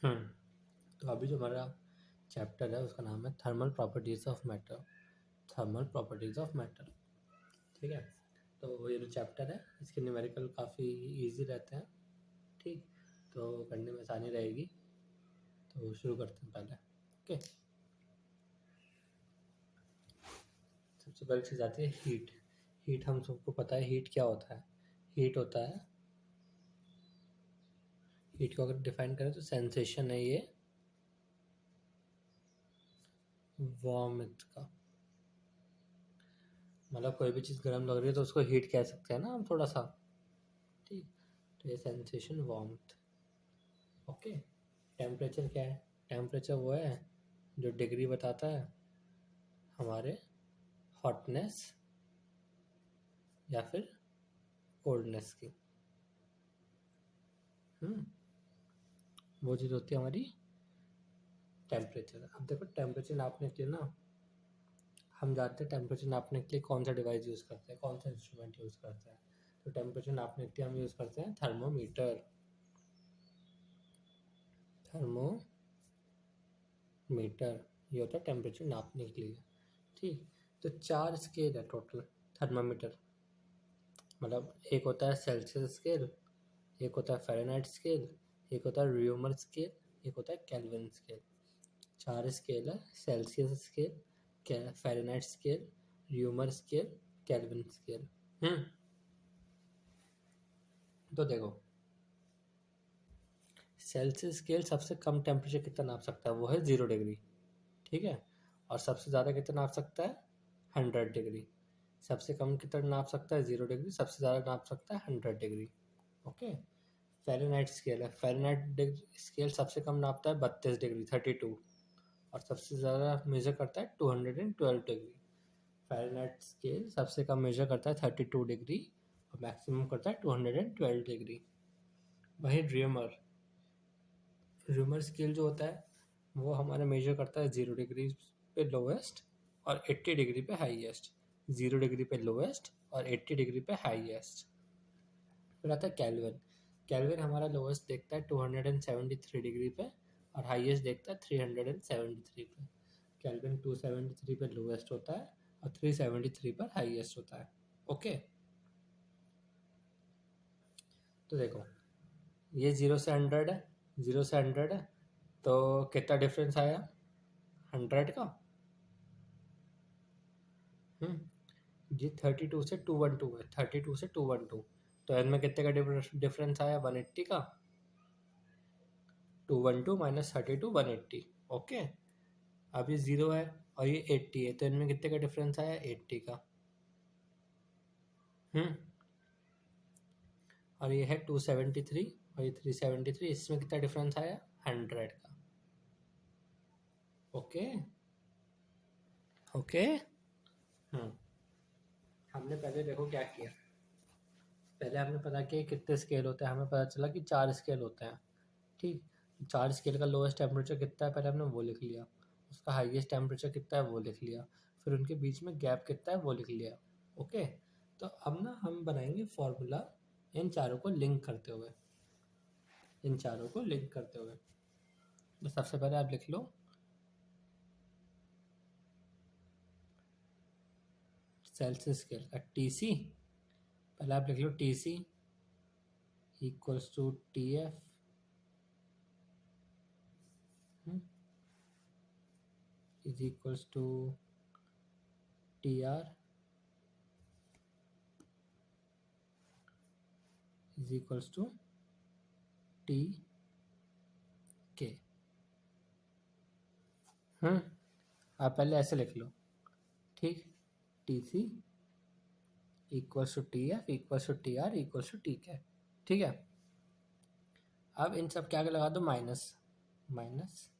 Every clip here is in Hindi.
तो अभी जो हमारा चैप्टर है उसका नाम है thermal properties of matter. Thermal properties of matter, ठीक है। तो ये जो चैप्टर है इसके न्यूमेरिकल काफ़ी इजी रहते हैं, ठीक, तो करने में आसानी रहेगी। तो शुरू करते हैं पहले। ओके, सबसे पहली चीज़ आती है हीट। हीट हम सबको पता है हीट क्या होता है। हीट होता है, हीट को अगर डिफाइन करें तो सेंसेशन है ये वार्मथ का, मतलब कोई भी चीज़ गर्म लग रही है तो उसको हीट कह सकते हैं ना हम थोड़ा सा, ठीक। तो ये सेंसेशन वार्मथ। ओके, टेम्परेचर क्या है? टेम्परेचर वो है जो डिग्री बताता है हमारे हॉटनेस या फिर कोल्डनेस की। वो चीज़ होती है हमारी टेम्परेचर। अब देखो टेम्परेचर नापने के लिए ना हम जानते हैं टेम्परेचर नापने के लिए कौन सा डिवाइस यूज़ करते हैं, कौन सा इंस्ट्रूमेंट यूज़ करते हैं। तो टेम्परेचर नापने के लिए हम यूज़ करते हैं थर्मोमीटर। थर्मोमीटर ये होता है टेम्परेचर नापने के लिए, ठीक। तो 4 स्केल है टोटल थर्मामीटर, मतलब एक होता है सेल्सियस स्केल, एक होता है फ़ारेनहाइट स्केल, एक होता है रियोमर स्केल, एक होता है केल्विन स्केल। 4 स्केल है, Celsius scale, Fahrenheit scale, Reaumur scale, Kelvin scale. तो देखो सेल्सियस स्केल सबसे कम टेम्परेचर कितना नाप सकता है, वो है 0 डिग्री, ठीक है। और सबसे ज़्यादा कितना नाप सकता है 100 डिग्री। सबसे कम कितना नाप सकता है 0 डिग्री, सबसे ज़्यादा नाप सकता है 100 डिग्री। ओके, फ़ारेनहाइट स्केल है, फ़ारेनहाइट स्केल सबसे कम नापता है 32 डिग्री 32, और सबसे ज़्यादा मेजर करता है 212 डिग्री। फ़ारेनहाइट स्केल सबसे कम मेजर करता है 32 डिग्री और मैक्सिमम करता है 212 डिग्री। वहीं र्यूमर स्केल जो होता है वो हमारा मेजर करता है 0 डिग्री पे लोवेस्ट और 80 डिग्री पे हाईएस्ट। 0 डिग्री पे लोवेस्ट और 80 डिग्री पे हाईएस्ट। फिर आता है कैल्विन। कैल्विन हमारा लोवेस्ट देखता है 273 डिग्री पे और हाईएस्ट देखता है 373 पे। कैल्विन 273 पे लोवेस्ट होता है और 373 पर हाईएस्ट होता है। ओके, तो देखो ये 0 से 100 है, 0 से 100 है, तो कितना डिफरेंस आया 100 का। ये 32 से 212 है, 32 से 212, तो इनमें कितने का डिफरेंस आया 180 का। 212 माइनस 32 180। ओके, अब ये 0 है और ये 80 है, तो इनमें कितने का डिफरेंस आया 80 का। और ये है 273 और ये 373, इसमें कितना डिफरेंस आया 100 का। Okay okay. हमने पहले देखो क्या किया, पहले हमने पता किया कितने स्केल होते हैं, हमें पता चला कि 4 स्केल होते हैं, ठीक। 4 स्केल का लोएस्ट टेम्परेचर कितना है पहले हमने वो लिख लिया, उसका हाईएस्ट टेम्परेचर कितना है वो लिख लिया, फिर उनके बीच में गैप कितना है वो लिख लिया। ओके, तो अब ना हम बनाएंगे फॉर्मूला इन चारों को लिंक करते हुए, इन चारों को लिंक करते हुए। तो सबसे पहले आप लिख लो सेल्सियस स्केल का TC, पहले आप लिख लो TC equals to TF is equals to TR is equals to TK। आप पहले ऐसे लिख लो, ठीक। TC equals to TF equals to TR equals to TK, ठीक है। अब इन सब के आगे लगा दो माइनस, माइनस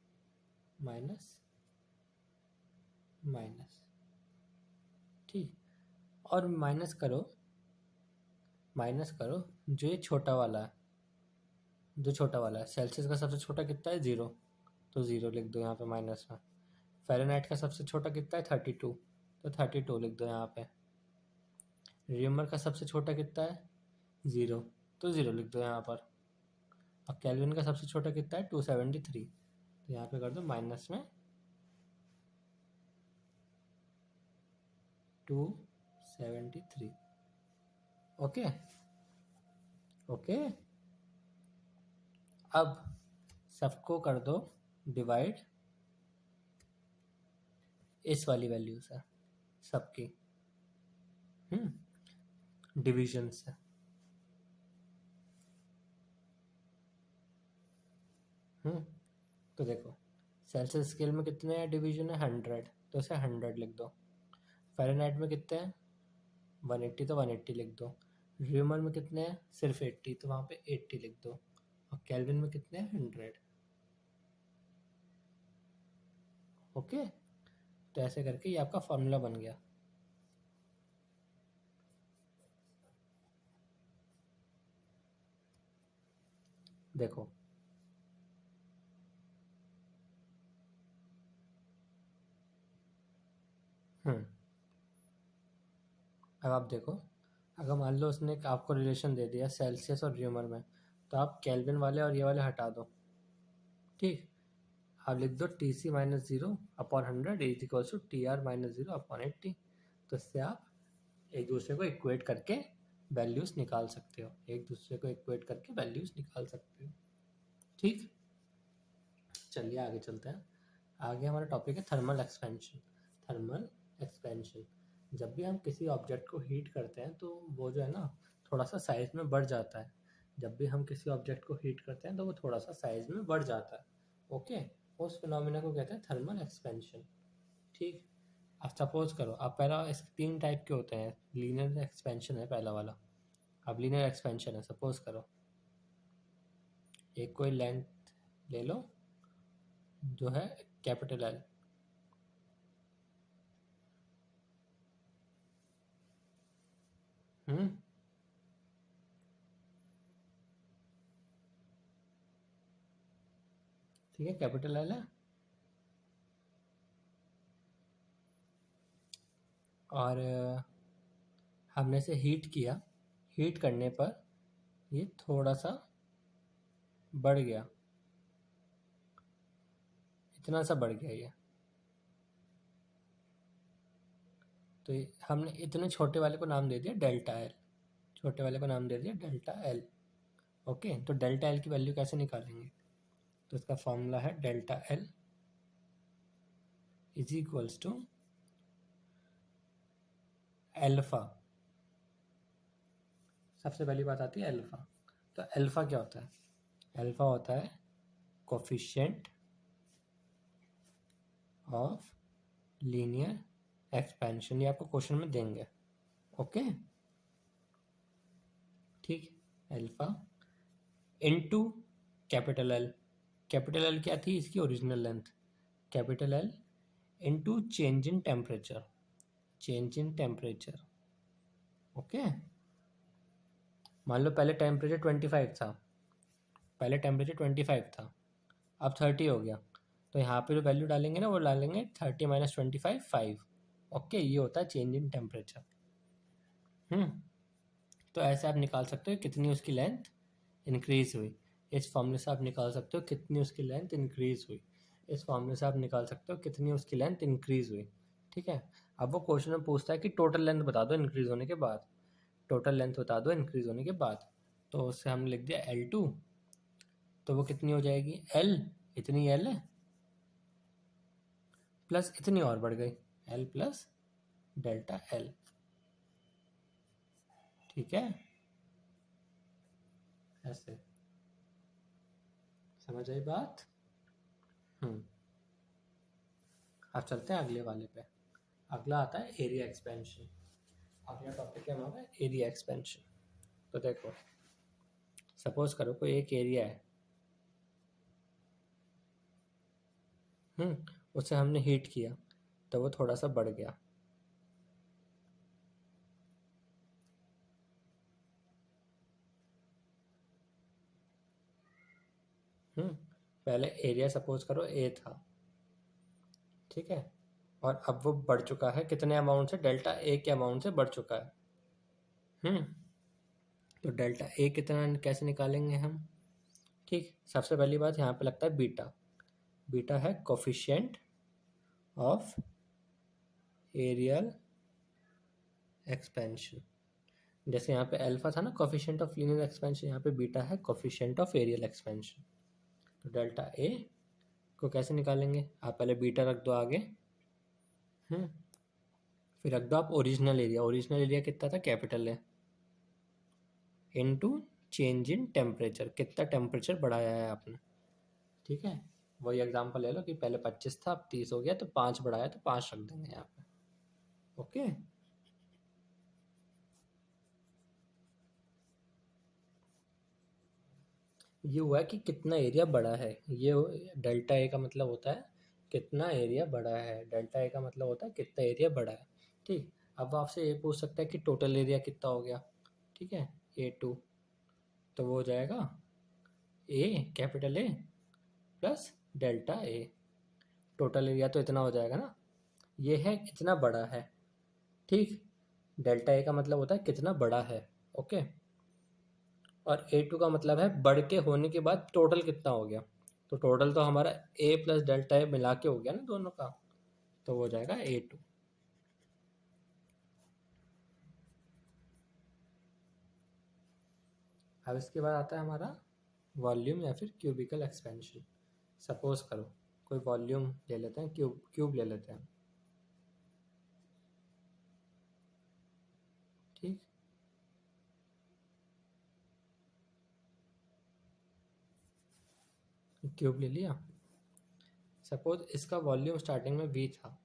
माइनस माइनस, ठीक। और माइनस करो, माइनस करो जो ये छोटा वाला है, जो छोटा वाला है सेल्सियस का सबसे छोटा कितना है 0, तो 0 लिख दो यहाँ पे माइनस में। फ़ारेनहाइट का सबसे छोटा कितना है 32, तो 32 लिख दो यहाँ पे। रियमर का सबसे छोटा कितना है 0, तो 0 लिख दो यहाँ पर। और केल्विन का सबसे छोटा कितना है 273, तो यहाँ पे कर दो माइनस में 273। ओके ओके, अब सबको कर दो डिवाइड इस वाली वैल्यू से, सबकी डिवीजन से। तो देखो सेल्सियस स्केल में कितने हैं डिवीजन है 100, तो इसे 100 लिख दो। फ़ारेनहाइट में कितने हैं 180, तो 180 लिख दो। र्यूमर में कितने हैं सिर्फ 80, तो वहाँ पे 80 लिख दो। और केल्विन में कितने हैं 100। ओके, तो ऐसे करके ये आपका फॉर्मूला बन गया। देखो अब आप देखो, अगर मान लो उसने आपको रिलेशन दे दिया सेल्सियस और र्यूमर में, तो आप केल्विन वाले और ये वाले हटा दो। ठीक, आप लिख दो T C minus zero upon 100 is equal to T R minus zero upon 80। तो इससे आप एक दूसरे को इक्वेट करके वैल्यूज़ निकाल सकते हो, एक दूसरे को इक्वेट करके वैल्यूज़ निकाल सकते हो। ठीक, चलिए आगे चलते हैं। आगे हमारा टॉपिक है थर्मल एक्सपेंशन। थर्मल एक्सपेंशन, जब भी हम किसी ऑब्जेक्ट को हीट करते हैं तो वो जो है ना थोड़ा सा साइज़ में बढ़ जाता है। जब भी हम किसी ऑब्जेक्ट को हीट करते हैं तो वो थोड़ा सा साइज़ में बढ़ जाता है। ओके, उस फिनोमिना को कहते हैं थर्मल एक्सपेंशन। ठीक, अब सपोज करो, अब पहला इस 3 टाइप के होते हैं। लीनियर एक्सपेंशन है पहला वाला। अब लीनियर एक्सपेंशन है, सपोज करो एक कोई लेंथ ले लो जो है कैपिटल एल। ठीक है, कैपिटल एल है, और हमने इसे हीट किया। हीट करने पर ये थोड़ा सा बढ़ गया, इतना सा बढ़ गया ये। तो हमने इतने छोटे वाले को नाम दे दिया डेल्टा एल, छोटे वाले को नाम दे दिया डेल्टा एल। ओके, तो डेल्टा एल की वैल्यू कैसे निकालेंगे? तो इसका फॉर्मूला है delta L is equals to alpha. सबसे पहली बात आती है अल्फ़ा। तो अल्फ़ा क्या होता है? अल्फ़ा होता है कोफिशिएंट ऑफ लीनियर एक्सपेंशन। ये आपको क्वेश्चन में देंगे। ओके, ठीक, alpha into capital L. Capital L क्या थी? इसकी original length. Capital L into change in temperature. Change in temperature. Okay, मान लो पहले टेम्परेचर 25 था, पहले टेम्परेचर 25 था, अब 30 हो गया, तो यहाँ पे जो वैल्यू डालेंगे ना वो डालेंगे 30 माइनस 25 5। ओके, ये होता है चेंज इन टेम्परेचर। तो ऐसे आप निकाल सकते हो कितनी उसकी लेंथ इंक्रीज हुई। इस फॉर्मूले से आप निकाल सकते हो कितनी उसकी लेंथ इंक्रीज हुई। इस फॉर्मूले से आप निकाल सकते हो कितनी उसकी लेंथ इंक्रीज हुई। ठीक है, अब वो क्वेश्चन में पूछता है कि टोटल लेंथ बता दो इंक्रीज होने के बाद। टोटल लेंथ बता दो इंक्रीज होने के बाद, तो उससे हमने लिख दिया L2। तो वो कितनी हो जाएगी? L, इतनी L है प्लस इतनी और बढ़ गई, L प्लस डेल्टा L। ठीक है, ऐसे समझ आई बात? अब चलते हैं अगले वाले पे। अगला आता है एरिया एक्सपेंशन। अगला टॉपिक है हमारा एरिया एक्सपेंशन। तो देखो, सपोज करो कोई एक एरिया है, उसे हमने हीट किया तो वो थोड़ा सा बढ़ गया। पहले एरिया सपोज करो ए था, ठीक है, और अब वो बढ़ चुका है कितने अमाउंट से? डेल्टा ए के अमाउंट से बढ़ चुका है। तो डेल्टा ए कितना कैसे निकालेंगे हम? ठीक, सबसे पहली बात यहाँ पे लगता है बीटा। बीटा है कोफिशिएंट ऑफ एरियल एक्सपेंशन। जैसे यहाँ पे अल्फा था ना कोफिशिएंट ऑफ लीनियर एक्सपेंशन, यहाँ पे बीटा है कोफिशिएंट ऑफ एरियल एक्सपेंशन। तो डेल्टा ए को कैसे निकालेंगे, आप पहले बीटा रख दो आगे, फिर रख दो आप ओरिजिनल एरिया। ओरिजिनल एरिया कितना था, कैपिटल है, इनटू चेंज इन टेम्परेचर, कितना टेम्परेचर बढ़ाया है आपने। ठीक है, वही एग्जांपल ले लो कि पहले 25 था अब 30 हो गया, तो 5 बढ़ाया तो 5 रख देंगे यहाँ पे। ओके, ये हुआ है कि कितना एरिया बड़ा है। ये डेल्टा ए का मतलब होता है कितना एरिया बड़ा है। डेल्टा ए का मतलब होता है कितना एरिया बड़ा है। ठीक, अब आपसे ये पूछ सकता है कि टोटल एरिया कितना हो गया। ठीक है, A2, तो वो हो जाएगा A, capital A plus delta A. Total area तो इतना हो जाएगा ना, ये है कितना बड़ा है। ठीक, डेल्टा ए का मतलब होता है कितना बड़ा है। ओके, और A2 का मतलब है बढ़ के होने के बाद टोटल कितना हो गया। तो टोटल तो हमारा ए प्लस डेल्टा ए मिला के हो गया ना दोनों का, तो वो हो जाएगा A2। अब इसके बाद आता है हमारा वॉल्यूम या फिर क्यूबिकल एक्सपेंशन। सपोज करो कोई वॉल्यूम ले लेते हैं, क्यूब ले लेते हैं। ठीक, क्यूब ले लिया। सपोज इसका वॉल्यूम स्टार्टिंग में V था,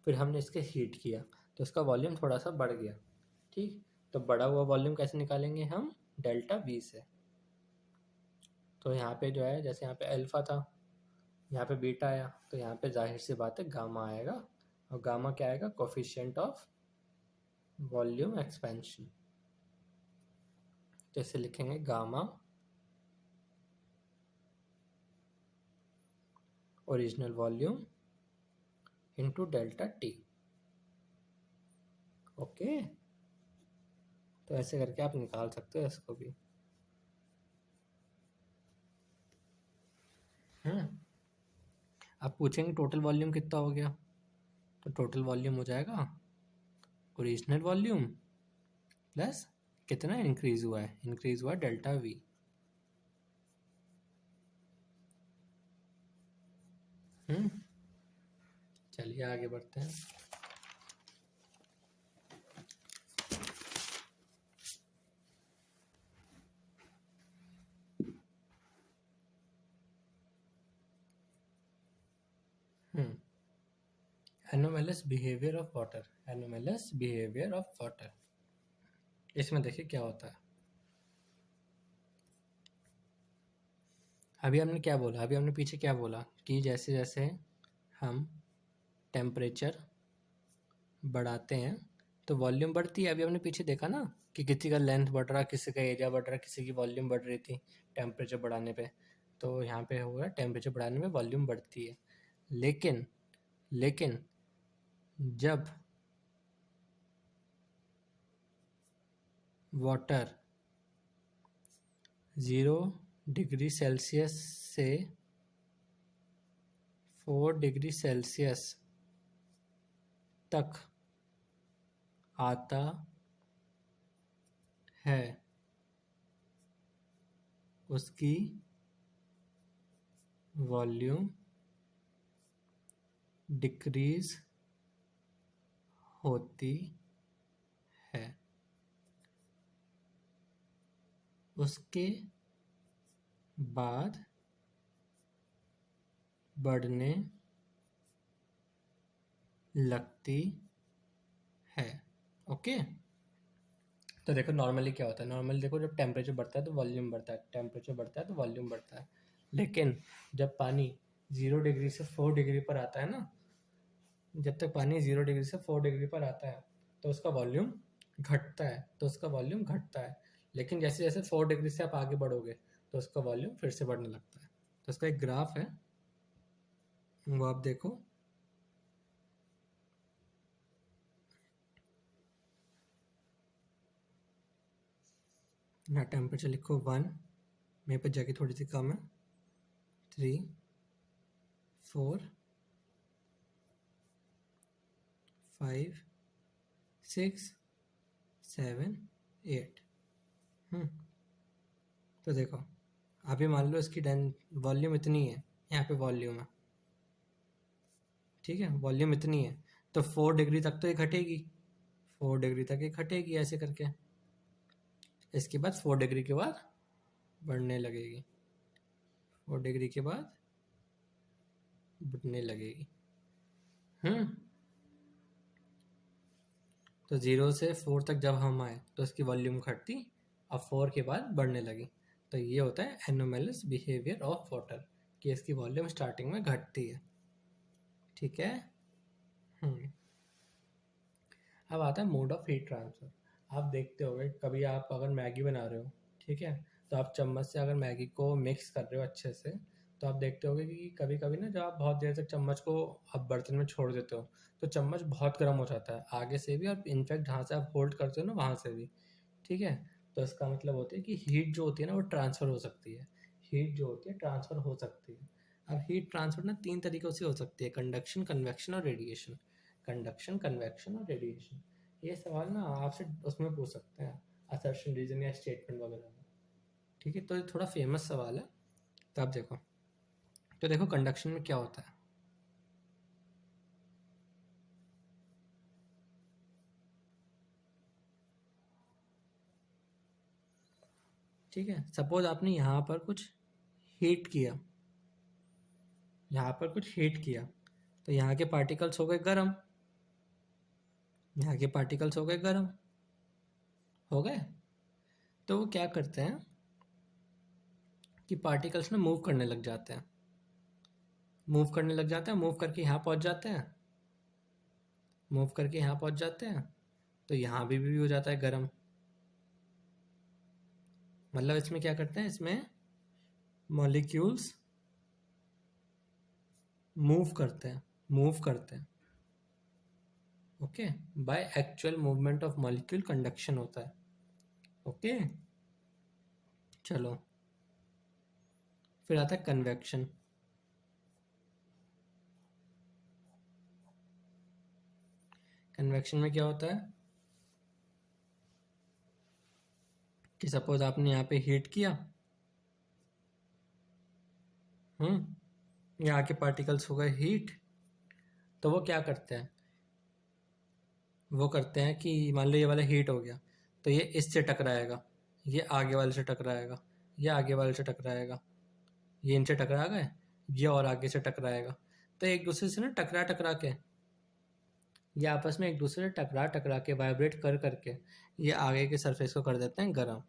फिर हमने इसके हीट किया तो इसका वॉल्यूम थोड़ा सा बढ़ गया। ठीक, तो बढ़ा हुआ वॉल्यूम कैसे निकालेंगे हम, डेल्टा V से। तो यहाँ पे जो है, जैसे यहाँ पे अल्फा था, यहाँ पे बीटा आया, तो यहाँ पे जाहिर सी बात है गामा आएगा। और गामा क्या आएगा, कोफिशिएंट ऑफ वॉल्यूम एक्सपेंशन। तो इसे लिखेंगे gamma original volume into delta T. Okay, तो ऐसे करके आप निकाल सकते हो इसको भी। आप पूछेंगे टोटल वॉल्यूम कितना हो गया, तो टोटल वॉल्यूम हो जाएगा ओरिजिनल वॉल्यूम प्लस कितना इंक्रीज हुआ है, इंक्रीज हुआ डेल्टा V। चलिए आगे बढ़ते हैं। Anomalous behaviour of water. Anomalous behaviour of water, इसमें देखिए क्या होता है। अभी हमने क्या बोला, अभी हमने पीछे क्या बोला कि जैसे जैसे हम टेम्परेचर बढ़ाते हैं तो वॉल्यूम बढ़ती है। अभी हमने पीछे देखा ना कि किसी का लेंथ बढ़ रहा, किसी का एरिया बढ़ रहा, किसी की वॉल्यूम बढ़ रही थी टेम्परेचर बढ़ाने पे। तो यहाँ पे होगा टेम्परेचर बढ़ाने में वॉल्यूम बढ़ती है। लेकिन लेकिन जब वाटर 0 डिग्री सेल्सियस से 4 डिग्री सेल्सियस तक आता है, उसकी वॉल्यूम डिक्रीज होती है। उसके बाद बढ़ने लगती है। ओके, तो देखो नॉर्मली क्या होता है, नॉर्मली देखो जब टेम्परेचर बढ़ता है तो वॉल्यूम बढ़ता है, टेम्परेचर बढ़ता है तो वॉल्यूम बढ़ता है। लेकिन जब पानी 0 डिग्री से 4 डिग्री पर आता है ना, जब तक पानी 0 डिग्री से 4 डिग्री पर आता है तो उसका वॉल्यूम घटता है, तो उसका वॉल्यूम घटता है। लेकिन जैसे जैसे 4 डिग्री से आप आगे बढ़ोगे तो उसका वॉल्यूम फिर से बढ़ने लगता है। तो इसका एक ग्राफ है, वो आप देखो। यहाँ टेम्परेचर लिखो 1, मेरे पे जगह थोड़ी सी कम है। 3 4 5 6 7 8। तो देखो अभी मान लो इसकी वॉल्यूम इतनी है, यहाँ पे वॉल्यूम है, ठीक है, वॉल्यूम इतनी है, तो 4 डिग्री तक तो ये घटेगी, 4 डिग्री तक ये घटेगी ऐसे करके। इसके बाद 4 डिग्री के बाद बढ़ने लगेगी, 4 डिग्री के बाद बढ़ने लगेगी। तो 0 से 4 तक जब हम आए तो इसकी वॉल्यूम घटती, अब 4 के बाद बढ़ने लगी। तो ये होता है एनोमैलस बिहेवियर ऑफ वाटर, कि इसकी वॉल्यूम स्टार्टिंग में घटती है, ठीक है। अब आता है मोड ऑफ हीट ट्रांसफर। आप देखते होंगे कभी आप अगर मैगी बना रहे हो, ठीक है, तो आप चम्मच से अगर मैगी को मिक्स कर रहे हो अच्छे से, तो आप देखते होगे कि कभी कभी ना जब आप बहुत देर तक चम्मच को आप बर्तन में छोड़ देते हो तो चम्मच बहुत गर्म हो जाता है आगे से भी, और इनफैक्ट जहाँ से आप होल्ड करते हो ना वहाँ से भी, ठीक है। तो इसका मतलब होता है कि हीट जो होती है ना वो ट्रांसफ़र हो सकती है, हीट जो होती है ट्रांसफ़र हो सकती है। अब हीट ट्रांसफ़र ना 3 तरीक़ों से हो सकती है, कंडक्शन, कन्वेक्शन और रेडिएशन। कंडक्शन, कन्वेक्शन और रेडिएशन, ये सवाल ना आपसे उसमें पूछ सकते हैं असर्शन रीजन या स्टेटमेंट वगैरह में, ठीक है। तो ये थोड़ा फेमस सवाल है, तो आप देखो, तो देखो कंडक्शन में क्या होता है। ठीक है, सपोज आपने यहाँ पर कुछ हीट किया, यहाँ पर कुछ हीट किया, तो यहाँ के पार्टिकल्स हो गए गर्म, यहाँ के पार्टिकल्स हो गए गर्म, हो गए। तो वो क्या करते हैं कि पार्टिकल्स ना मूव करने लग जाते हैं, मूव करने लग जाते हैं, मूव करके यहाँ पहुँच जाते हैं, मूव करके यहाँ पहुँच जाते हैं, तो यहाँ भी हो जाता है गर्म। मतलब इसमें क्या करते हैं, इसमें मॉलिक्यूल्स मूव करते हैं, मूव करते हैं, okay, by actual movement of molecule conduction होता है, ओके। चलो फिर आता है कन्वेक्शन। कन्वेक्शन में क्या होता है कि सपोज आपने यहाँ पे हीट किया, यहाँ के पार्टिकल्स हो गए हीट, तो वो क्या करते हैं, वो करते हैं कि मान लो ये वाला हीट हो गया, तो ये इससे टकराएगा, ये आगे वाले से टकराएगा, ये आगे वाले से टकराएगा, ये इनसे टकरा गए, ये और आगे से टकराएगा। तो एक दूसरे से ना टकरा टकरा के ये आपस में एक दूसरे से टकरा टकरा के वाइब्रेट कर करके ये आगे के सरफेस को कर देते हैं गर्म।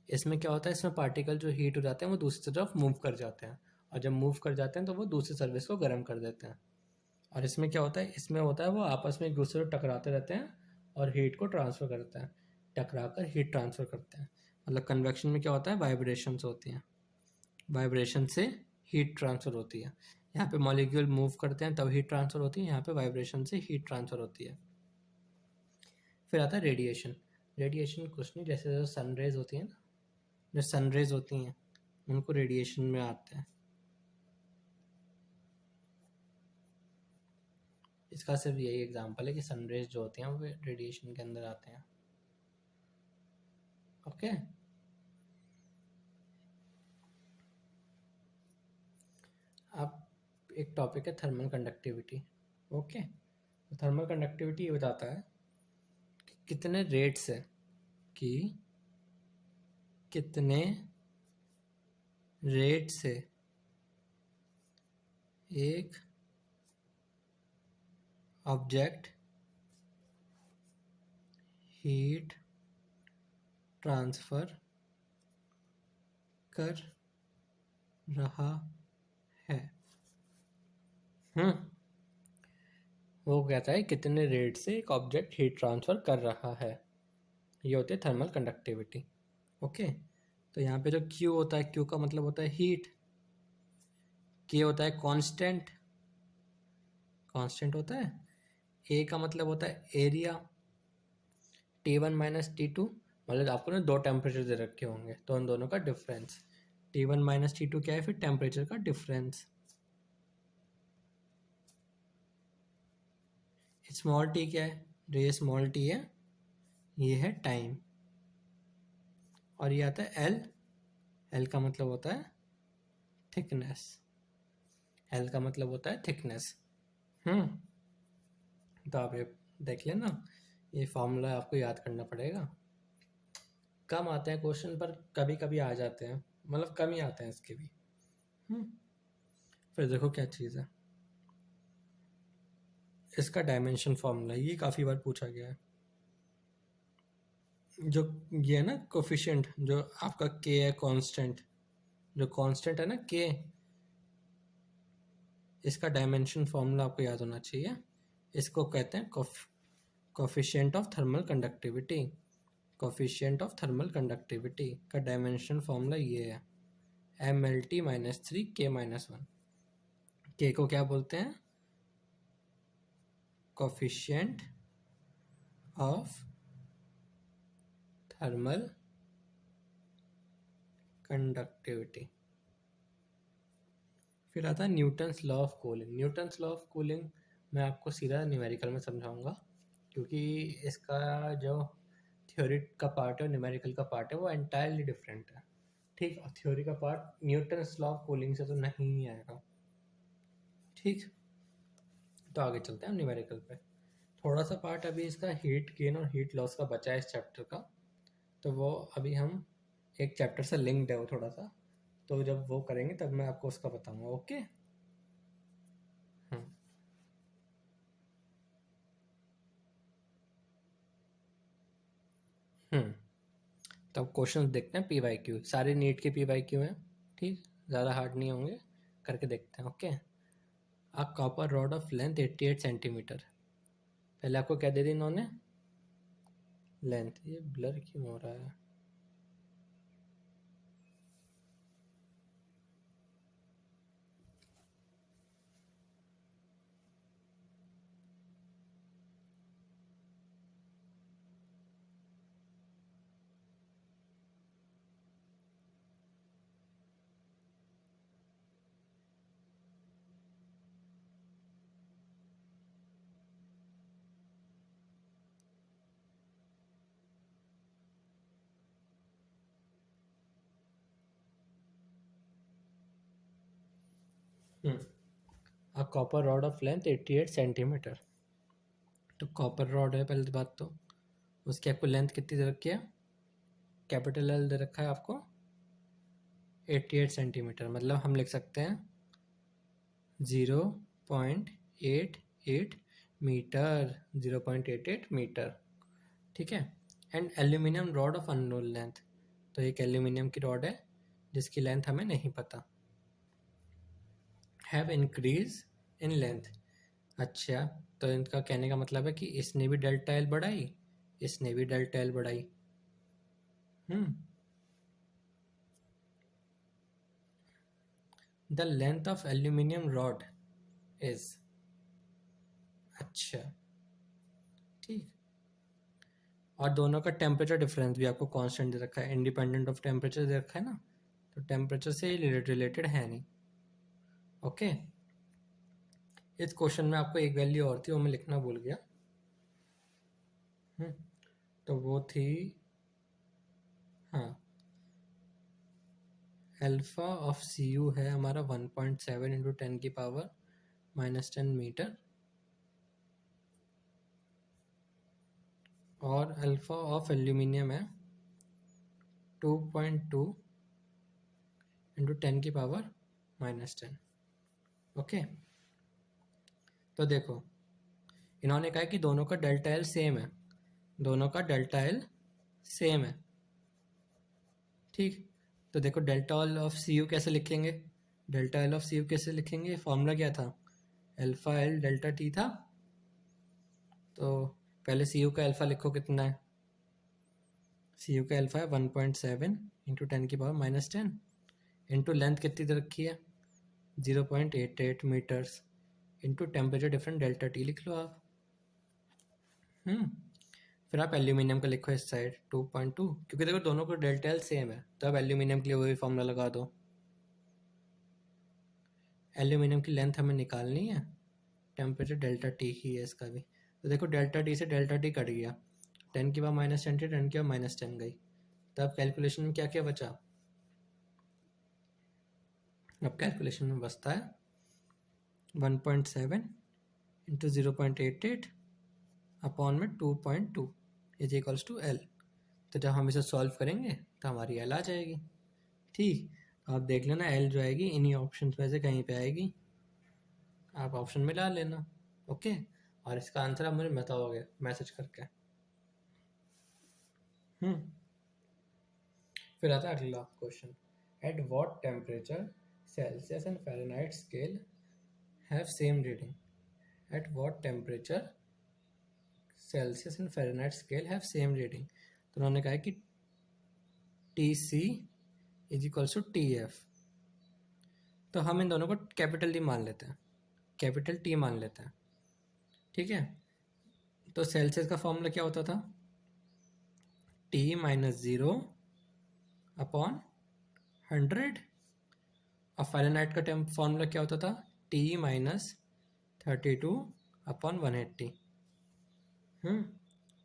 इसमें क्या होता है, इसमें पार्टिकल जो हीट हो जाते हैं वो दूसरी तरफ मूव कर जाते हैं, और जब मूव कर जाते हैं तो वो दूसरी सरफेस को गर्म कर देते हैं। और इसमें क्या होता है, इसमें होता है वो आपस में एक दूसरे को टकराते रहते हैं और हीट को ट्रांसफ़र करते हैं, टकरा कर हीट ट्रांसफ़र करते हैं। मतलब कन्वेक्शन में क्या होता है, वाइब्रेशंस होती हैं, वाइब्रेशन से हीट ट्रांसफ़र होती है। यहाँ पे मॉलिक्यूल मूव करते हैं तब हीट ट्रांसफ़र होती है, यहाँ पे वाइब्रेशन से हीट ट्रांसफ़र होती है। फिर आता है रेडिएशन। रेडिएशन कुछ नहीं, जैसे जो सन रेज होती है ना, जो सन रेज होती हैं उनको रेडिएशन में आते हैं। इसका सिर्फ यही एग्जांपल है कि सन रेज जो होती हैं वो रेडिएशन के अंदर आते हैं, ओके। अब एक टॉपिक है थर्मल कंडक्टिविटी, ओके। तो थर्मल कंडक्टिविटी ये बताता है कि कितने रेट से, कि कितने रेट से एक ऑब्जेक्ट हीट ट्रांसफ़र कर रहा है। वो कहता है कितने रेट से एक ऑब्जेक्ट हीट ट्रांसफ़र कर रहा है, ये होती है थर्मल कंडक्टिविटी, ओके। तो यहाँ पे जो Q होता है, Q का मतलब होता है हीट, K होता है कांस्टेंट, कांस्टेंट होता है, A का मतलब होता है एरिया, T1 माइनस T2 मतलब आपको ना दो टेम्परेचर दे रखे होंगे तो उन दोनों का डिफरेंस, T1 माइनस T2 क्या है, फिर टेम्परेचर का डिफरेंस। स्मॉल टी क्या है, जो ये स्मॉल टी है ये है टाइम, और ये आता है एल, एल का मतलब होता है थिकनेस, एल का मतलब होता है थिकनेस। तो आप ये देख लेना, ये फॉर्मूला आपको याद करना पड़ेगा। कम आते हैं क्वेश्चन पर कभी कभी आ जाते हैं, मतलब कम ही आते हैं इसके भी। फिर देखो क्या चीज़ है, इसका डायमेंशन फॉर्मूला, ये काफ़ी बार पूछा गया है। जो ये है ना कोफिशिएंट, जो आपका के है कांस्टेंट, जो कांस्टेंट है ना के, इसका डायमेंशन फॉर्मूला आपको याद होना चाहिए। इसको कहते हैं coefficient of thermal conductivity. Coefficient of thermal conductivity का डायमेंशन फॉर्मूला ये है MLT माइनस 3 K माइनस 1। के को क्या बोलते हैं, कोफिशिएंट ऑफ थर्मल कंडक्टिविटी। फिर आता है Newton's law of cooling. Newton's law of cooling मैं आपको सीधा न्यूमेरिकल में समझाऊंगा, क्योंकि इसका जो थ्योरी का पार्ट है और न्यूमेरिकल का पार्ट है वो एंटायरली डिफरेंट है। ठीक, और थ्योरी का part Newton's law of cooling से तो नहीं आएगा। ठीक, तो आगे चलते हैं हम न्यूमेरिकल पे। थोड़ा सा पार्ट अभी इसका हीट गेन और हीट लॉस का बचा है इस चैप्टर का, तो वो अभी हम एक चैप्टर से लिंक्ड है वो थोड़ा सा, तो जब वो करेंगे तब मैं आपको उसका बताऊंगा। ओके। हम्म हम्म तो अब क्वेश्चन देखते हैं, PYQ सारे नीट के PYQ हैं। ठीक, ज़्यादा हार्ड नहीं होंगे, करके देखते हैं। Okay. A copper rod of length 88 centimetre. पहले आपको क्या दे दी इन्होंने, लेंथ। ये ब्लर क्यों हो रहा है, a copper rod of length 88 centimetre. तो कॉपर रॉड है पहले बात तो, उसकी आपको लेंथ कितनी दे रखी है, कैपिटल L दे रखा है आपको 88 सेंटीमीटर। मतलब हम लिख सकते हैं 0.88 मीटर, 0.88 मीटर। ठीक है। And aluminium rod of unknown length, तो एक एल्यूमिनियम की रॉड है जिसकी लेंथ हमें नहीं पता। Have increase in length. अच्छा, तो इनका कहने का मतलब है कि इसने भी डेल्टा एल बढ़ाई, इसने भी डेल्टा एल बढ़ाई। The length of aluminium rod is. अच्छा, ठीक। और दोनों का टेम्परेचर डिफरेंस भी आपको कांस्टेंट दे रखा है, इंडिपेंडेंट ऑफ टेम्परेचर दे रखा है ना, तो टेम्परेचर से रिलेटेड है नहीं। ओके। इस क्वेश्चन में आपको एक वैल्यू और थी, वो मैं लिखना भूल गया। तो वो थी, हाँ, अल्फा ऑफ CU है हमारा 1.7 इंटू 10 की पावर -10 मीटर, और अल्फा ऑफ एल्यूमिनियम है 2.2 इंटू 10 की पावर -10। ओके। तो देखो, इन्होंने कहा कि दोनों का डेल्टा एल सेम है, दोनों का डेल्टा एल सेम है। ठीक, तो देखो डेल्टा एल ऑफ CU कैसे लिखेंगे, डेल्टा एल ऑफ CU कैसे लिखेंगे, फॉर्मूला क्या था, अल्फा एल डेल्टा टी था। तो पहले CU का अल्फा लिखो कितना है, CU का अल्फा है 1.7 इंटू 10 की पावर -10 इंटू लेंथ कितनी दे रखी है 0.88 meters into temperature different delta T लिख लो आप। फिर आप एल्यूमिनियम का लिखो इस साइड 2.2, क्योंकि देखो दोनों को डेल्टा एल सेम है, तो आप एल्यूमिनियम के लिए वही फॉर्मूला लगा दो। एल्यूमिनियम की लेंथ हमें निकालनी है, टेम्परेचर डेल्टा टी ही है इसका भी, तो देखो डेल्टा टी से डेल्टा टी कट गया, 10⁻10 थी, 10⁻10 गई, तो अब कैलकुलेशन में क्या क्या बचा, अब कैलकुलेशन में बचता है 1.7 इंटू 0.88 अपॉन में 2.2 इज इक्वल्स टू एल। तो जब हम इसे सॉल्व करेंगे तो हमारी एल आ जाएगी। ठीक, आप देख लेना एल जो आएगी इन्हीं ऑप्शन में से कहीं पे आएगी, आप ऑप्शन में ला लेना। ओके, और इसका आंसर आप मुझे बताओगे मैसेज करके। फिर आता है अगला question, at what temperature Celsius and Fahrenheit scale have same reading, at what temperature Celsius and Fahrenheit scale have same reading. तो उन्होंने कहा है कि T C is equals to T F, तो हम इन दोनों को कैपिटल टी मान लेते हैं, कैपिटल टी मान लेते हैं। ठीक है, तो सेल्सियस का फॉर्मूला क्या होता था, टी माइनस 0 अपॉन 100, और फ़ारेनहाइट का फॉर्मूला क्या होता था, टी माइनस 32 अपॉन 180।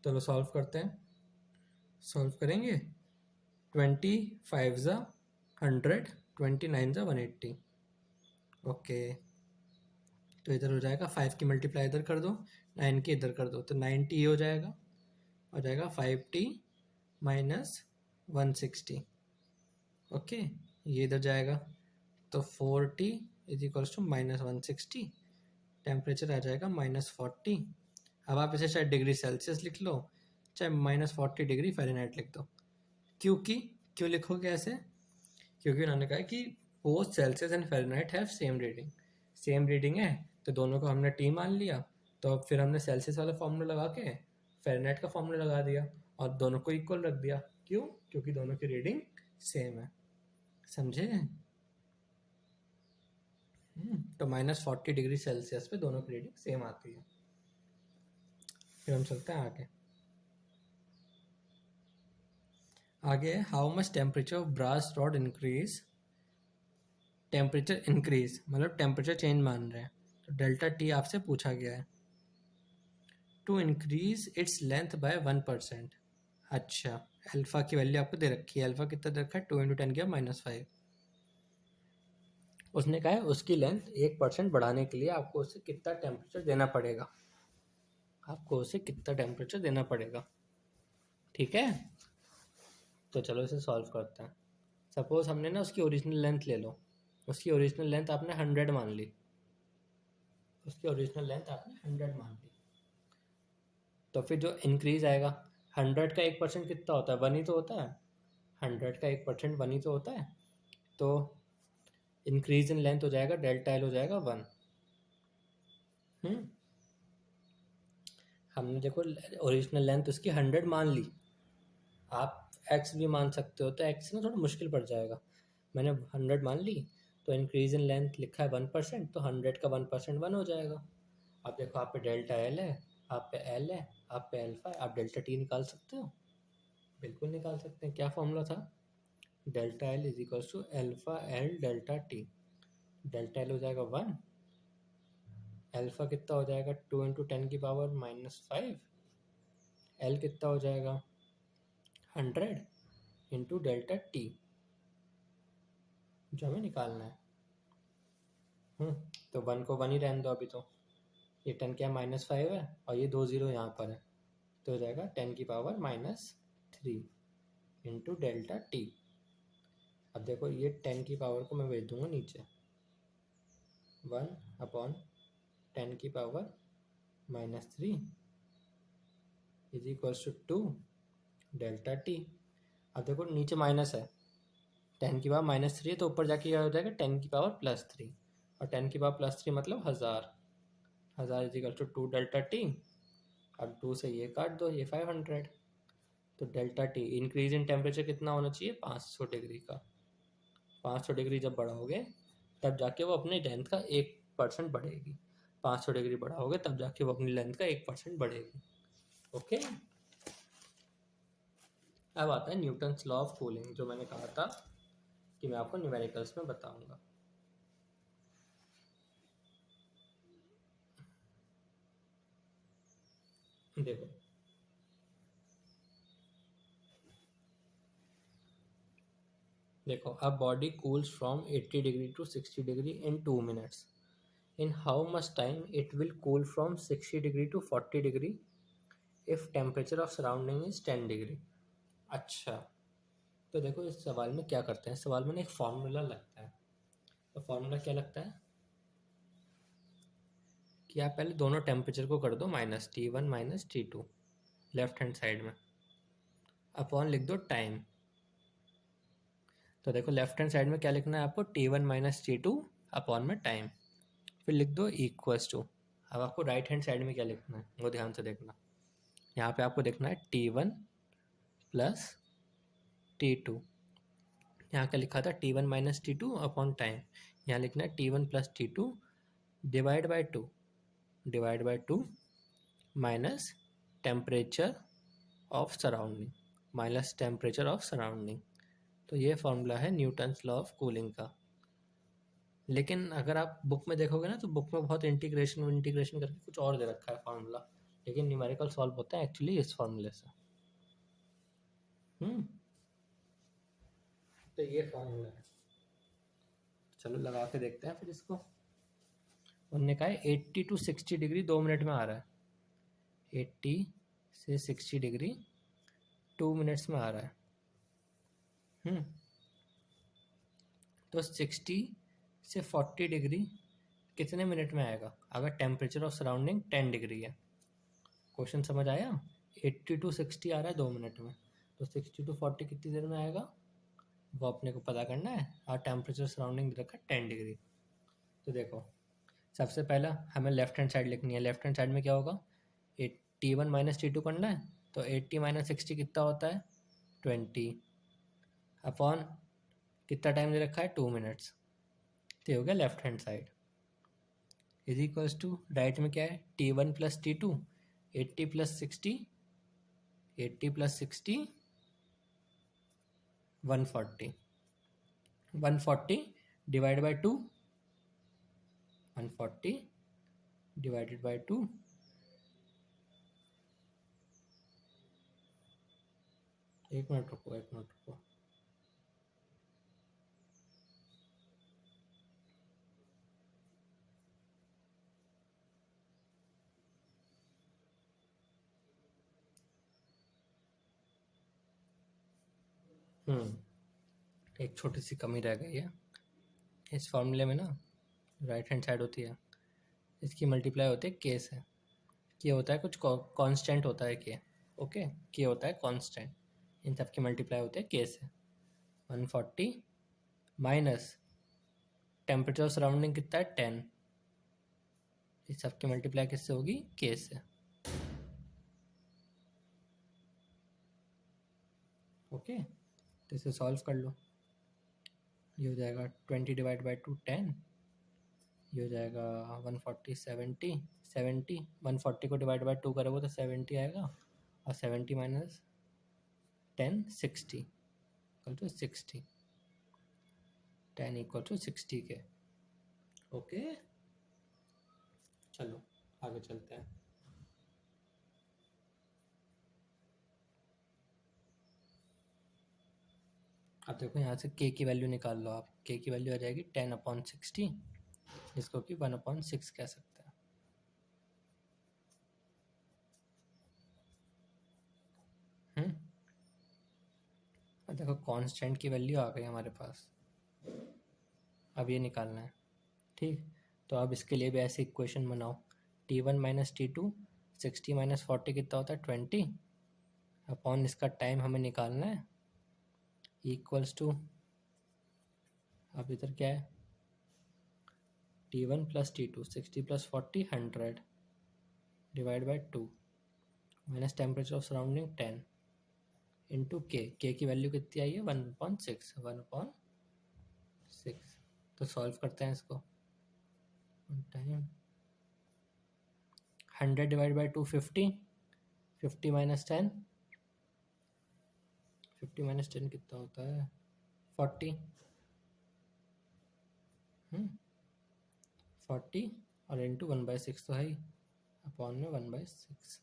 चलो सॉल्व करते हैं, सॉल्व करेंगे, 25 ज़ा 100, 29 ज़ा 180। ओके, तो इधर हो जाएगा 5 की मल्टीप्लाई इधर कर दो, 9 की इधर कर दो, तो 90 हो जाएगा, हो जाएगा 5t माइनस 160। ओके, ये इधर जाएगा, तो 4t is equals to minus 160, temperature आ जाएगा -40। अब आप इसे चाहे डिग्री सेल्सियस लिख लो, चाहे -40 डिग्री फ़ारेनहाइट लिख दो। क्यों लिखोगे ऐसे, क्योंकि उन्होंने कहा कि both Celsius and Fahrenheit have same reading, same reading है, तो दोनों को हमने टी मान लिया, तो अब फिर हमने सेल्सियस वाला फॉर्मूला लगा के फ़ारेनहाइट का फॉर्मूला लगा दिया और दोनों को इक्वल रख दिया। क्यों, क्योंकि दोनों की रीडिंग सेम है, समझे। तो -40 डिग्री सेल्सियस पे दोनों की रीडिंग सेम आती है। फिर हम चलते हैं आगे, how much temperature of brass rod increase, temperature increase मतलब टेम्परेचर चेंज मान रहे हैं, तो डेल्टा टी आपसे पूछा गया है, to increase its length by 1%। अच्छा, अल्फा की वैल्यू आपको दे रखी है, अल्फा कितना दे रखा है, 2 × 10⁻5। उसने कहा है उसकी लेंथ 1% बढ़ाने के लिए आपको उसे कितना टेम्परेचर देना पड़ेगा, आपको उसे कितना टेम्परेचर देना पड़ेगा। ठीक है, तो चलो इसे सॉल्व करते हैं। सपोज हमने ना उसकी ओरिजिनल लेंथ ले लो, उसकी ओरिजिनल लेंथ आपने 100 मान ली, उसकी ओरिजिनल लेंथ आपने 100 मान ली, तो फिर जो इंक्रीज आएगा, 100 का 1% कितना होता है, 1 ही तो होता है, 100 का 1% 1 ही तो होता है, तो इंक्रीज इन लेंथ हो जाएगा, डेल्टा एल हो जाएगा 1। हमने देखो ओरिजिनल लेंथ उसकी 100 मान ली, आप एक्स भी मान सकते हो, तो एक्स ना थोड़ा मुश्किल पड़ जाएगा, मैंने 100 मान ली, तो इंक्रीज इन लेंथ लिखा है 1%, तो 100 का 1% 1 हो जाएगा। अब देखो आप पे डेल्टा एल है, आप पे एल है, आप पे एल्फा है, आप डेल्टा टी निकाल सकते हो, बिल्कुल निकाल सकते हैं। क्या फॉर्मूला था, delta L is equal to alpha L delta T, delta L हो जाएगा 1, एल्फा कितना हो जाएगा 2 × 10⁻⁻5, एल कितना हो जाएगा 100 इंटू डेल्टा टी, जो हमें निकालना है। तो 1 को 1 ही रहने दो अभी, तो ये 10⁻⁻5 है और ये 2 0 यहाँ पर है, तो हो जाएगा 10⁻³ इंटू डेल्टा टी। अब देखो ये 10 की पावर को मैं भेज दूंगा नीचे, 1/10⁻³ is equals to 2 delta T. अब देखो नीचे माइनस है, 10⁻³ है, तो ऊपर जाके क्या हो जाएगा 10⁻+3, और 10⁻+3 मतलब 1000 is equal to 2 delta T, अब 2 से ये काट दो, ये 500, तो delta T increase in temperature कितना होना चाहिए, 500 डिग्री का। 500 डिग्री जब बढ़ाओगे तब जाके वो अपनी लेंथ का 1% बढ़ेगी, 500 डिग्री बढ़ाओगे तब जाके वो अपनी लेंथ का 1% बढ़ेगी। ओके, अब आता है न्यूटन्स लॉ ऑफ कूलिंग, जो मैंने कहा था कि मैं आपको न्यूमेरिकल्स में बताऊंगा। देखो देखो, a body cools from 80 degree to 60 degree in 2 minutes. In how much time it will cool from 60 degree to 40 degree if temperature of surrounding is 10 degree? अच्छा, तो देखो इस सवाल में क्या करते हैं, सवाल में ना एक फॉर्मूला लगता है। तो फॉर्मूला क्या लगता है कि आप पहले दोनों टेम्परेचर को कर दो minus, T1 minus T2 left hand side में, अपॉन लिख दो टाइम। तो देखो लेफ्ट हैंड साइड में क्या लिखना है आपको, T1 माइनस T2 अपॉन में टाइम, फिर लिख दो इक्वल्स टू। अब आपको राइट हैंड साइड में क्या लिखना है वो ध्यान से देखना। यहाँ पे आपको देखना है T1 प्लस T2। यहाँ क्या लिखा था, T1 minus T2 upon time. यहाँ लिखना है T1 plus T2 divide by two minus temperature of surrounding, minus temperature of surrounding. तो ये फॉर्मूला है न्यूटन्स लॉ ऑफ कूलिंग का। लेकिन अगर आप बुक में देखोगे ना, तो बुक में बहुत इंटीग्रेशन करके कुछ और दे रखा है फॉर्मूला, लेकिन न्यूमेरिकल सॉल्व होता है एक्चुअली इस फॉर्मूले से। तो ये फॉर्मूला है। चलो लगा के देखते हैं फिर इसको। उन्होंने कहा है 80 टू 60 डिग्री 2 मिनट में आ रहा है। 80 से 60 डिग्री 2 मिनट्स में आ रहा है। तो 60 से 40 डिग्री कितने मिनट में आएगा अगर टेम्परेचर ऑफ सराउंडिंग 10 डिग्री है? क्वेश्चन समझ आया? 80 टू 60 आ रहा है 2 मिनट में, तो 60 टू 40 कितनी देर में आएगा वो अपने को पता करना है। और टेम्परेचर सराउंडिंग रखा है 10 डिग्री। तो देखो सबसे पहला हमें लेफ्ट हैंड साइड लिखनी है। लेफ्ट हैंड साइड में क्या होगा, T1 माइनस T2 करना है। तो 80 माइनस 60 कितना होता है, 20 अपॉन कितना टाइम दे रखा है, 2 मिनट्स। तो ये हो गया left hand side. Is equals to right में क्या है, T1 plus T2, 80 plus 60, 80 plus 60 140, 140 divide by 2, 140 divided by 2, एक मिनट रुको। एक छोटी सी कमी रह गई है इस फॉर्मूले में ना, राइट हैंड साइड होती है, इसकी मल्टीप्लाई होती है के से। के होता है कुछ कांस्टेंट होता है के, ओके, के होता है कांस्टेंट, इन सब की मल्टीप्लाई होती है के से। 140 माइनस टेम्परेचर सराउंडिंग कितना है 10, इस सब की मल्टीप्लाई किससे होगी, के से। ओके, तो इसे सॉल्व कर लो। ये हो जाएगा 20 डिवाइड बाई 2 10, ये हो जाएगा 140 70 70, 140 को डिवाइड बाई 2 करोगे तो 70 आएगा, और 70 minus 10 60 equal to 60, 10 equal to 60 के। ओके, चलो आगे चलते हैं। अब देखो यहाँ से के की वैल्यू निकाल लो आप। के की वैल्यू आ जाएगी 10/60, जिसको कि 1/6 कह सकते हैं। अब देखो कांस्टेंट की वैल्यू आ गई हमारे पास, अब ये निकालना है। ठीक, तो अब इसके लिए भी ऐसे इक्वेशन बनाओ। T1 माइनस T2, 60 माइनस 40 कितना होता है 20, अपॉन इसका टाइम हमें निकालना है, इक्वल्स टू, अब इधर क्या है, T1 plus T2, 60 plus 40 100 divide by 2 minus temperature of surrounding 10 into के की वैल्यू कितनी आई है 1/6, 1/6। तो सॉल्व करते हैं इसको। Time 100 divide by 2 50, 50 minus 10 50 minus 10 कितना होता है? 40। 40 और इंटू 1/6 तो है ही, अपॉन में 1/6।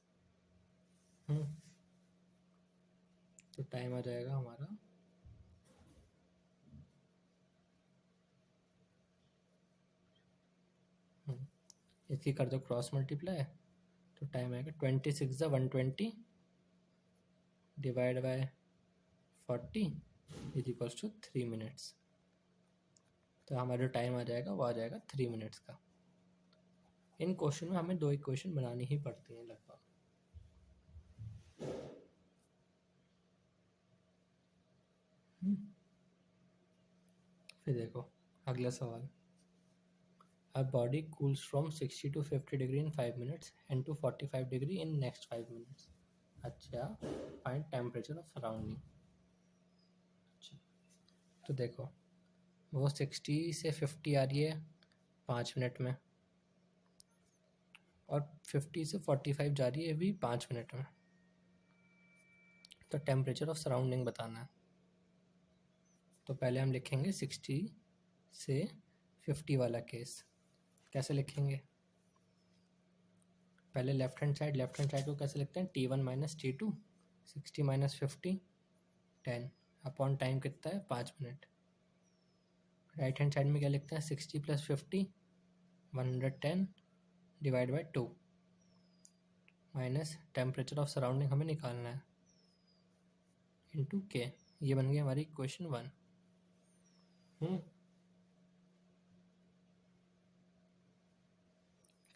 तो टाइम आ जाएगा हमारा इसकी कर दो क्रॉस मल्टीप्लाई, तो टाइम आएगा 26 × 120 divide by 40 is equals to 3 minutes. तो हमारा जो टाइम आ जाएगा वो आ जाएगा 3 मिनट्स का। इन क्वेश्चन में हमें 2 इक्वेशन बनानी ही पड़ती हैं लगभग। फिर देखो अगला सवाल, A body cools from 60 to 50 degree in 5 minutes and to 45 degree in next 5 minutes. अच्छा, फाइंड टेम्परेचर ऑफ सराउंडिंग। अच्छा, तो देखो वो 60 से 50 आ रही है 5 मिनट में, और 50 से 45 जा रही है भी 5 मिनट में। तो टेम्परेचर ऑफ सराउंडिंग बताना है। तो पहले हम लिखेंगे 60 से 50 वाला केस। कैसे लिखेंगे? पहले लेफ्ट हैंड साइड को कैसे लिखते हैं? T1 minus T2, 60 minus 50 10 upon time कितना है? 5 मिनट। राइट हैंड साइड में क्या लिखते हैं? 60 plus 50 110 divide by 2 minus temperature of surrounding हमें निकालना है इंटू के। ये बन गई हमारी इक्वेशन 1।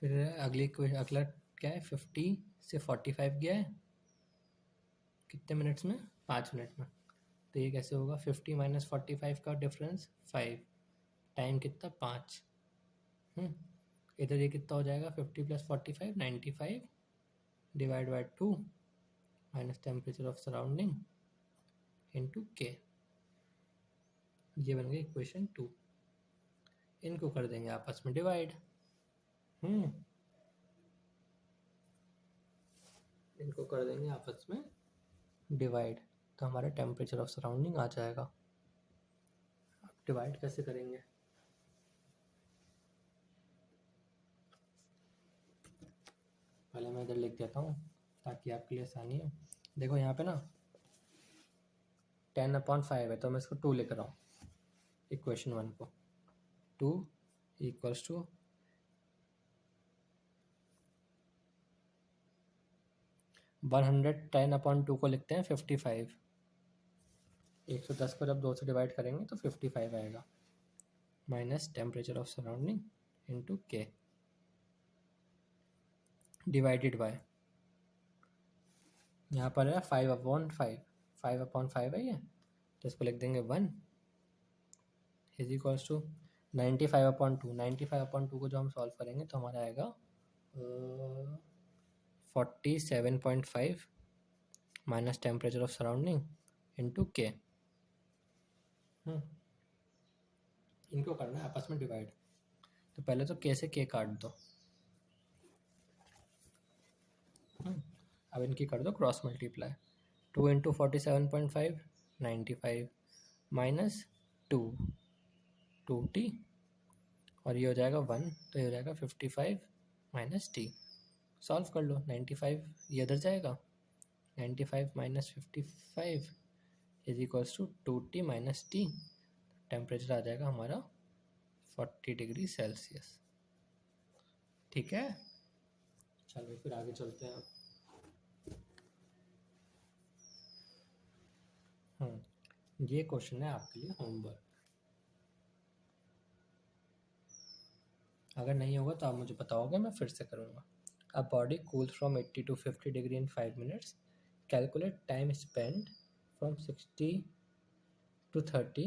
फिर अगला क्या है? 50 से 45 गया है कितने मिनट्स में? 5 मिनट में। तो ये कैसे होगा? 50 माइनस 45 का डिफरेंस 5, टाइम कितना? 5। इधर ये कितना हो जाएगा? 50 plus 45 95 divide by 2 minus temperature of surrounding into के। ये बन गई इक्वेशन 2। इनको कर देंगे आपस में डिवाइड। इनको कर देंगे आपस में डिवाइड, तो हमारा टेम्परेचर ऑफ सराउंडिंग आ जाएगा। अब डिवाइड कैसे करेंगे? पहले मैं इधर लिख देता हूँ ताकि आपके लिए आसानी हो। देखो यहाँ पे ना 10/5 है, तो मैं इसको 2 लिख रहा हूँ इक्वेशन 1 को। 2 इक्वल्स टू 110/2 को लिखते हैं 55। 110 को जब 2 से डिवाइड करेंगे तो 55 आएगा, minus temperature of surrounding into के डिवाइडेड बाय, यहाँ पर है 5/5, 5/5 है ये, तो इसको लिख देंगे 1 इज इक्वल्स टू 95/2। 95/2 को जो हम सॉल्व करेंगे तो हमारा आएगा 47.5 minus temperature of surrounding into के। इनको करना है आपस में डिवाइड। तो पहले तो के से के काट दो, अब इनकी कर दो cross multiply. 2 into 47.5 95 minus 2 2t, और ये हो जाएगा 1, तो ये हो जाएगा 55 माइनस टी। सॉल्व कर लो। 95 ये इधर जाएगा, 95 minus 55 is equals to 2t minus T. Temperature आ जाएगा हमारा 40 डिग्री सेल्सियस। ठीक है, चलो फिर आगे चलते हैं। ये क्वेश्चन है आपके लिए होमवर्क। अगर नहीं होगा तो आप मुझे बताओगे, मैं फिर से करूँगा। A body cools from 80 to 50 degree in 5 minutes. Calculate time spent from 60 to 30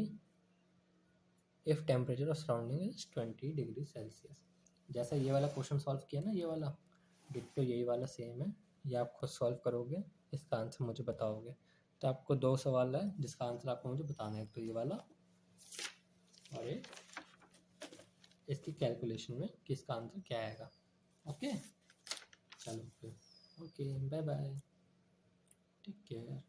if temperature of surrounding is 20 degree Celsius. जैसा ये वाला क्वेश्चन सॉल्व किया ना, ये वाला डिट्टो यही वाला सेम है। ये आप खुद सॉल्व करोगे, इसका आंसर मुझे बताओगे। तो आपको 2 सवाल है जिसका आंसर आपको मुझे बताना है, तो ये वाला और एक इसकी कैलकुलेशन में किसका आंसर क्या आएगा। ओके, चलो फिर okay, bye bye, take care.